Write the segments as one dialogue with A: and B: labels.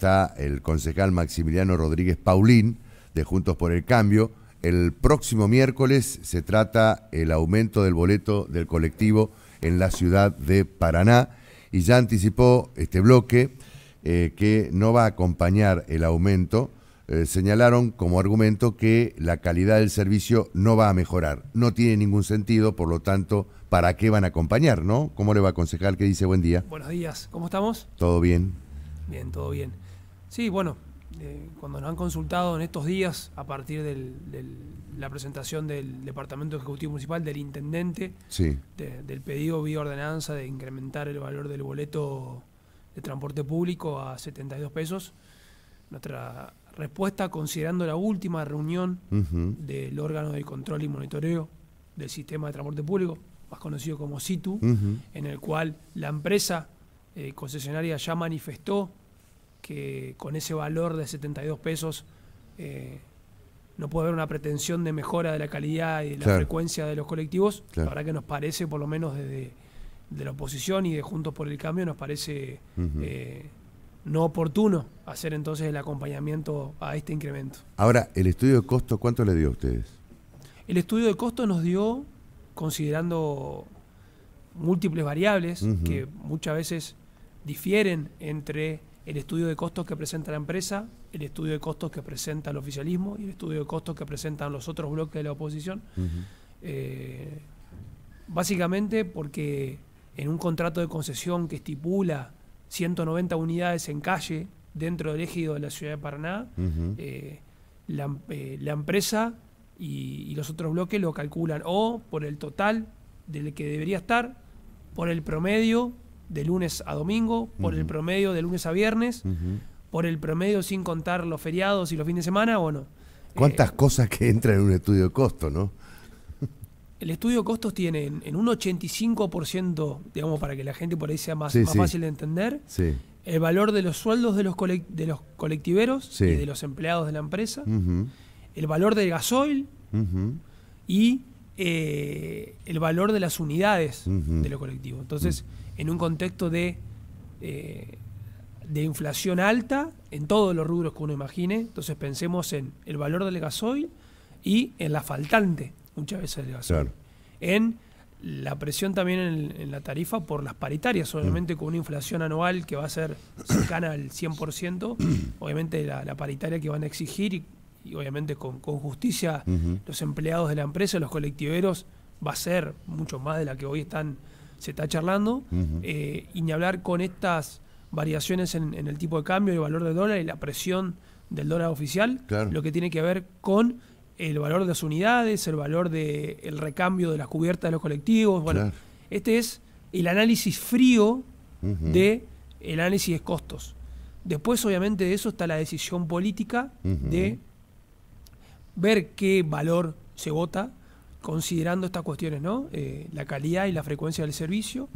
A: está el concejal Maximiliano Rodríguez Paulín, de Juntos por el Cambio. El próximo miércoles se trata el aumento del boleto del colectivo en la ciudad de Paraná, y ya anticipó este bloque que no va a acompañar el aumento. Señalaron como argumento que la calidad del servicio no va a mejorar. No tiene ningún sentido, por lo tanto, ¿para qué van a acompañar, no? ¿Cómo le va, concejal? ¿Qué dice? Buen día.
B: Buenos días, ¿cómo estamos?
A: ¿Todo bien?
B: Bien, todo bien. Sí, bueno, cuando nos han consultado en estos días, a partir de la presentación del Departamento Ejecutivo Municipal, del Intendente,
A: sí,
B: del pedido vía ordenanza de incrementar el valor del boleto de transporte público a 72 pesos, nuestra respuesta, considerando la última reunión del órgano de control y monitoreo del sistema de transporte público, más conocido como SITU, en el cual la empresa concesionaria ya manifestó que con ese valor de 72 pesos no puede haber una pretensión de mejora de la calidad y de la frecuencia de los colectivos. La verdad que nos parece, por lo menos desde la oposición y de Juntos por el Cambio, nos parece no oportuno hacer entonces el acompañamiento a este incremento.
A: Ahora, ¿el estudio de costo cuánto le dio a ustedes?
B: El estudio de costo nos dio, considerando múltiples variables que muchas veces difieren entre el estudio de costos que presenta la empresa, el estudio de costos que presenta el oficialismo y el estudio de costos que presentan los otros bloques de la oposición. Básicamente porque en un contrato de concesión que estipula 190 unidades en calle dentro del ejido de la ciudad de Paraná, la empresa y los otros bloques lo calculan o por el total del que debería estar, por el promedio de lunes a domingo, por el promedio de lunes a viernes, por el promedio sin contar los feriados y los fines de semana, bueno.
A: ¿Cuántas cosas que entran en un estudio de costo, no?
B: El estudio de costos tiene en un 85%, digamos, para que la gente por ahí sea más fácil de entender, el valor de los sueldos de los colectiveros y de los empleados de la empresa, el valor del gasoil y el valor de las unidades de los colectivos. Entonces, en un contexto de inflación alta en todos los rubros que uno imagine, entonces pensemos en el valor del gasoil y en la faltante muchas veces del gasoil. En la presión también en la tarifa por las paritarias, obviamente con una inflación anual que va a ser cercana al 100%, obviamente la paritaria que van a exigir y obviamente con justicia los empleados de la empresa, los colectiveros, va a ser mucho más de la que hoy se está charlando, y ni hablar con estas variaciones en el tipo de cambio, el valor del dólar y la presión del dólar oficial, lo que tiene que ver con el valor de las unidades, el valor del recambio de las cubiertas de los colectivos. Bueno, este es el análisis frío del análisis de costos. Después, obviamente, de eso está la decisión política de ver qué valor se vota, considerando estas cuestiones, ¿no? La calidad y la frecuencia del servicio,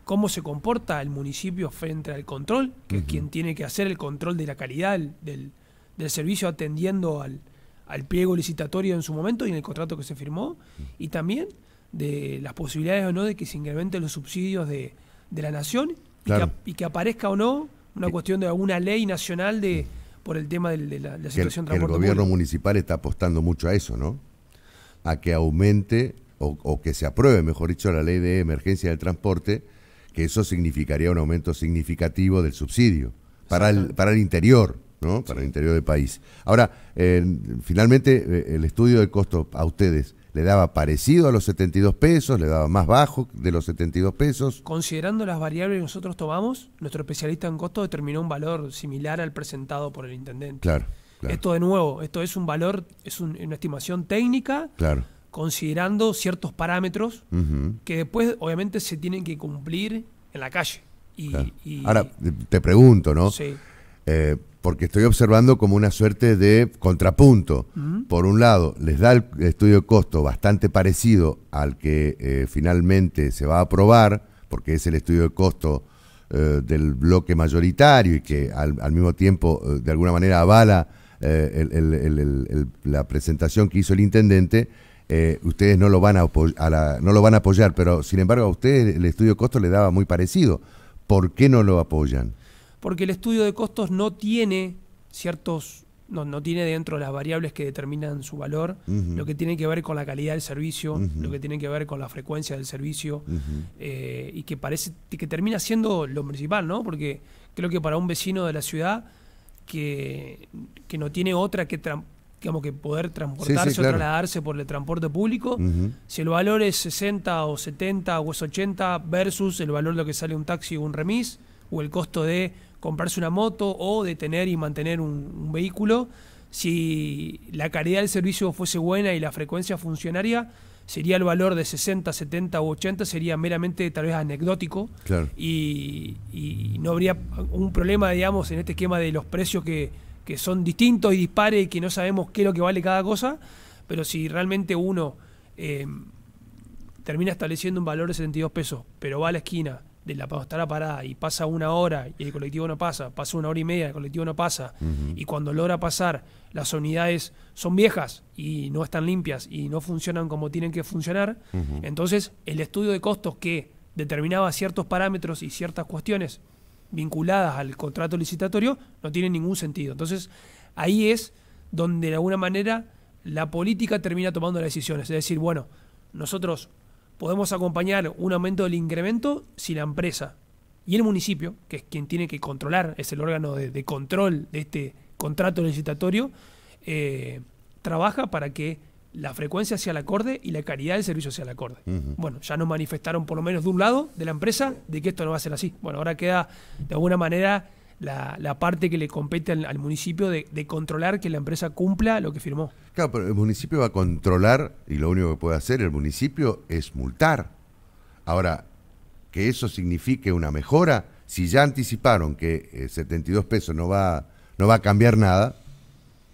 B: cómo se comporta el municipio frente al control, que es quien tiene que hacer el control de la calidad del servicio, atendiendo al pliego licitatorio en su momento y en el contrato que se firmó, y también de las posibilidades o no de que se incrementen los subsidios de la nación y que aparezca o no una cuestión de alguna ley nacional por el tema de la situación de transporte público.
A: El gobierno municipal está apostando mucho a eso, ¿no? A que aumente o que se apruebe, mejor dicho, la ley de emergencia del transporte, que eso significaría un aumento significativo del subsidio para el interior, ¿no? Para el interior del país. Ahora, finalmente, el estudio de costo a ustedes, ¿le daba parecido a los 72 pesos? ¿Le daba más bajo de los 72 pesos?
B: Considerando las variables que nosotros tomamos, nuestro especialista en costo determinó un valor similar al presentado por el intendente.
A: Claro.
B: Esto, de nuevo, esto es un valor, es una estimación técnica, considerando ciertos parámetros que después, obviamente, se tienen que cumplir en la calle.
A: Ahora, te pregunto, ¿no?
B: Sí.
A: Porque estoy observando como una suerte de contrapunto. Por un lado, les da el estudio de costo bastante parecido al que finalmente se va a aprobar, porque es el estudio de costo del bloque mayoritario y que al mismo tiempo, de alguna manera, avala la presentación que hizo el intendente. Ustedes no lo van a apoyar, pero sin embargo a ustedes el estudio de costo le daba muy parecido. ¿Por qué no lo apoyan?
B: Porque el estudio de costos no tiene ciertos, no tiene dentro las variables que determinan su valor, lo que tiene que ver con la calidad del servicio, lo que tiene que ver con la frecuencia del servicio, y que parece que termina siendo lo principal, ¿no? Porque creo que para un vecino de la ciudad que no tiene otra que digamos que poder transportarse o trasladarse por el transporte público, si el valor es 60 o 70 o es 80 versus el valor de lo que sale un taxi o un remis, o el costo de comprarse una moto o de tener y mantener un vehículo, si la calidad del servicio fuese buena y la frecuencia funcionaria, sería el valor de 60, 70 u 80, sería meramente tal vez anecdótico, y no habría un problema, digamos, en este esquema de los precios que son distintos y dispares y que no sabemos qué es lo que vale cada cosa, pero si realmente uno termina estableciendo un valor de 72 pesos, pero va a la esquina de la parada y pasa una hora y el colectivo no pasa 1 hora y media, el colectivo no pasa, y cuando logra pasar las unidades son viejas y no están limpias y no funcionan como tienen que funcionar, entonces el estudio de costos que determinaba ciertos parámetros y ciertas cuestiones vinculadas al contrato licitatorio no tiene ningún sentido. Entonces ahí es donde de alguna manera la política termina tomando las decisiones, es decir, bueno, nosotros podemos acompañar un aumento del incremento si la empresa y el municipio, que es quien tiene que controlar, es el órgano de control de este contrato licitatorio, trabaja para que la frecuencia sea la acorde y la calidad del servicio sea la acorde. Bueno, ya nos manifestaron por lo menos de un lado de la empresa de que esto no va a ser así. Bueno, ahora queda de alguna manera la parte que le compete al municipio de controlar que la empresa cumpla lo que firmó.
A: Claro, pero el municipio va a controlar y lo único que puede hacer el municipio es multar. Ahora, que eso signifique una mejora, si ya anticiparon que 72 pesos no va a cambiar nada,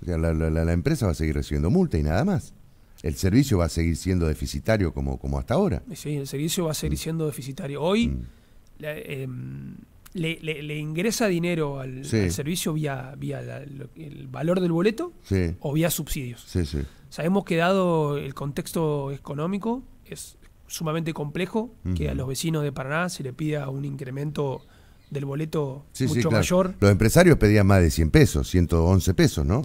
A: la empresa va a seguir recibiendo multa y nada más. El servicio va a seguir siendo deficitario como hasta ahora.
B: Sí, el servicio va a seguir siendo deficitario. Hoy le ingresa dinero al servicio vía el valor del boleto o vía subsidios. Sabemos que dado el contexto económico es sumamente complejo que a los vecinos de Paraná se le pida un incremento del boleto mucho mayor.
A: Los empresarios pedían más de 100 pesos, 111 pesos, ¿no?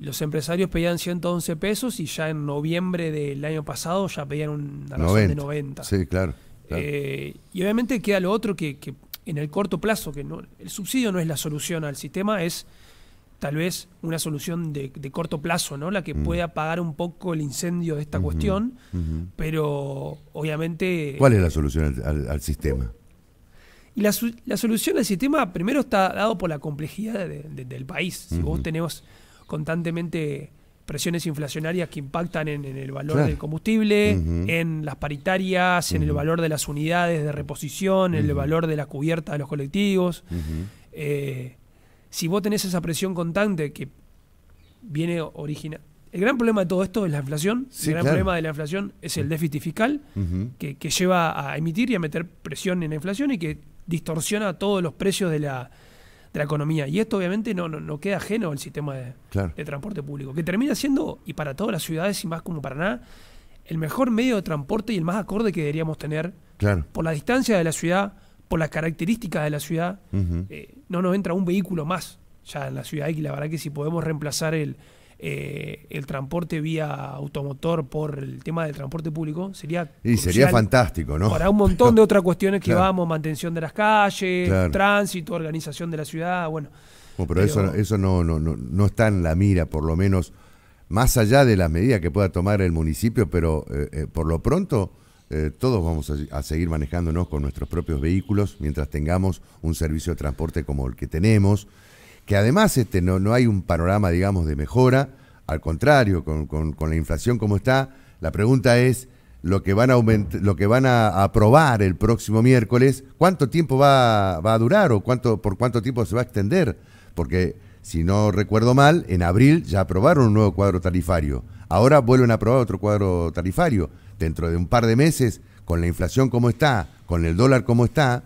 B: Los empresarios pedían 111 pesos y ya en noviembre del año pasado ya pedían una razón de 90.
A: Sí, claro.
B: Y obviamente queda lo otro que en el corto plazo, que no, el subsidio no es la solución al sistema, es tal vez una solución de corto plazo, ¿no? La que pueda apagar un poco el incendio de esta cuestión, pero obviamente...
A: ¿Cuál es la solución al sistema?
B: Y la solución al sistema primero está dado por la complejidad del país. Si vos tenés constantemente presiones inflacionarias que impactan en el valor del combustible, en las paritarias, en el valor de las unidades de reposición, en el valor de la cubierta de los colectivos. Si vos tenés esa presión constante que viene original. El gran problema de todo esto es la inflación. El gran problema de la inflación es el déficit fiscal que lleva a emitir y a meter presión en la inflación y que distorsiona todos los precios de la economía. Y esto obviamente no queda ajeno al sistema de transporte público, que termina siendo, y para todas las ciudades y más como Paraná, el mejor medio de transporte y el más acorde que deberíamos tener por la distancia de la ciudad, por las características de la ciudad. No nos entra un vehículo más ya en la ciudad, y la verdad que si podemos reemplazar el transporte vía automotor por el tema del transporte público, sería
A: fantástico, ¿no?
B: Para un montón de otras cuestiones que vamos, mantención de las calles, tránsito, organización de la ciudad,
A: pero eso no está en la mira, por lo menos, más allá de las medidas que pueda tomar el municipio, pero por lo pronto todos vamos a seguir manejándonos con nuestros propios vehículos mientras tengamos un servicio de transporte como el que tenemos, que además no hay un panorama, digamos, de mejora. Al contrario, con la inflación como está, la pregunta es, lo que van a aprobar el próximo miércoles, ¿cuánto tiempo va a durar o por cuánto tiempo se va a extender? Porque, si no recuerdo mal, en abril ya aprobaron un nuevo cuadro tarifario. Ahora vuelven a aprobar otro cuadro tarifario. Dentro de un par de meses, con la inflación como está, con el dólar como está,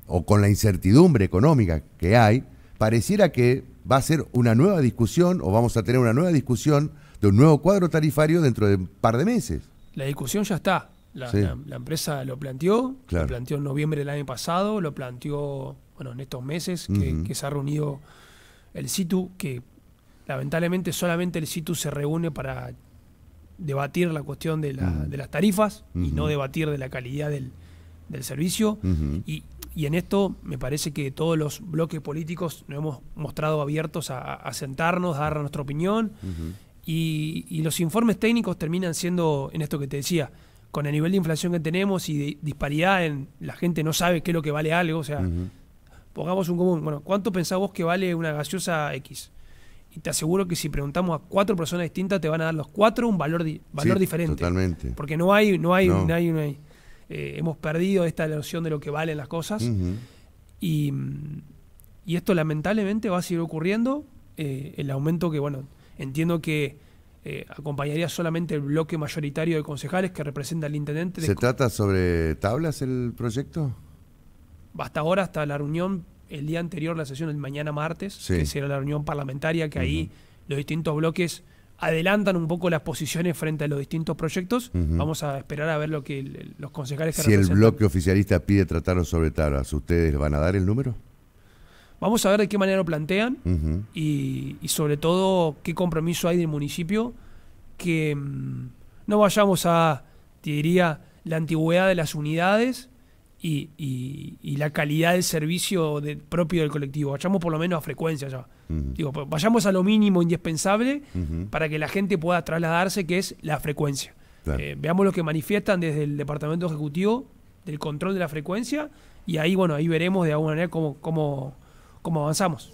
A: o con la incertidumbre económica que hay, pareciera que va a ser una nueva discusión, o vamos a tener una nueva discusión de un nuevo cuadro tarifario dentro de un par de meses.
B: La discusión ya está. La empresa lo planteó en noviembre del año pasado, lo planteó bueno, en estos meses que se ha reunido el CITU, que lamentablemente solamente el CITU se reúne para debatir la cuestión de las tarifas y no debatir de la calidad del servicio. Y en esto me parece que todos los bloques políticos nos hemos mostrado abiertos a sentarnos, a dar nuestra opinión. Y los informes técnicos terminan siendo, en esto que te decía, con el nivel de inflación que tenemos y de disparidad en la gente no sabe qué es lo que vale algo. O sea, pongamos un común. Bueno, ¿cuánto pensás vos que vale una gaseosa X? Y te aseguro que si preguntamos a 4 personas distintas te van a dar los 4 un valor diferente.
A: Totalmente.
B: Porque no hay. Hemos perdido esta noción de lo que valen las cosas. Y esto lamentablemente va a seguir ocurriendo. El aumento que, bueno, entiendo que acompañaría solamente el bloque mayoritario de concejales que representa al intendente.
A: ¿Se trata sobre tablas el proyecto?
B: Hasta ahora, hasta la reunión, el día anterior, la sesión del mañana martes, que será la reunión parlamentaria, que ahí los distintos bloques adelantan un poco las posiciones frente a los distintos proyectos. Vamos a esperar a ver lo que los concejales que representan.
A: Si el bloque oficialista pide tratarlo sobre tablas, ¿ustedes van a dar el número?
B: Vamos a ver de qué manera lo plantean y sobre todo qué compromiso hay del municipio, que no vayamos a, te diría, la antigüedad de las unidades y la calidad del servicio propio del colectivo. Vayamos por lo menos a frecuencia ya. Digo, vayamos a lo mínimo indispensable para que la gente pueda trasladarse, que es la frecuencia. Claro. Veamos lo que manifiestan desde el Departamento Ejecutivo del control de la frecuencia y ahí, bueno, ahí veremos de alguna manera cómo avanzamos.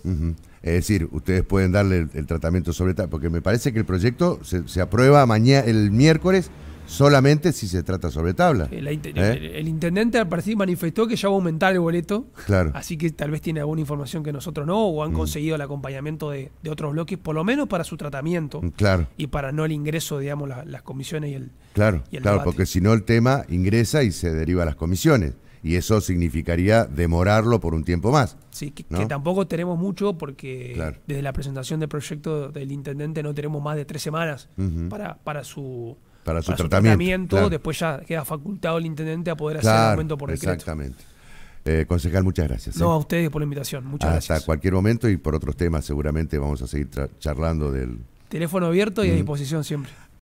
A: Es decir, ustedes pueden darle el tratamiento sobre tal, porque me parece que el proyecto se aprueba el miércoles solamente si se trata sobre tabla.
B: El intendente al parecer manifestó que ya va a aumentar el boleto, así que tal vez tiene alguna información que nosotros no, o han conseguido el acompañamiento de otros bloques, por lo menos para su tratamiento y para no el ingreso, digamos, las comisiones y el debate.
A: Porque si no el tema ingresa y se deriva a las comisiones. Y eso significaría demorarlo por un tiempo más.
B: Sí, que tampoco tenemos mucho porque desde la presentación del proyecto del intendente no tenemos más de 3 semanas para su tratamiento. Después ya queda facultado el intendente a poder hacer el aumento por decreto.
A: Exactamente. Concejal, muchas gracias.
B: No, a ustedes por la invitación. Muchas gracias.
A: Hasta cualquier momento y por otros temas seguramente vamos a seguir charlando del...
B: Teléfono abierto y a disposición siempre.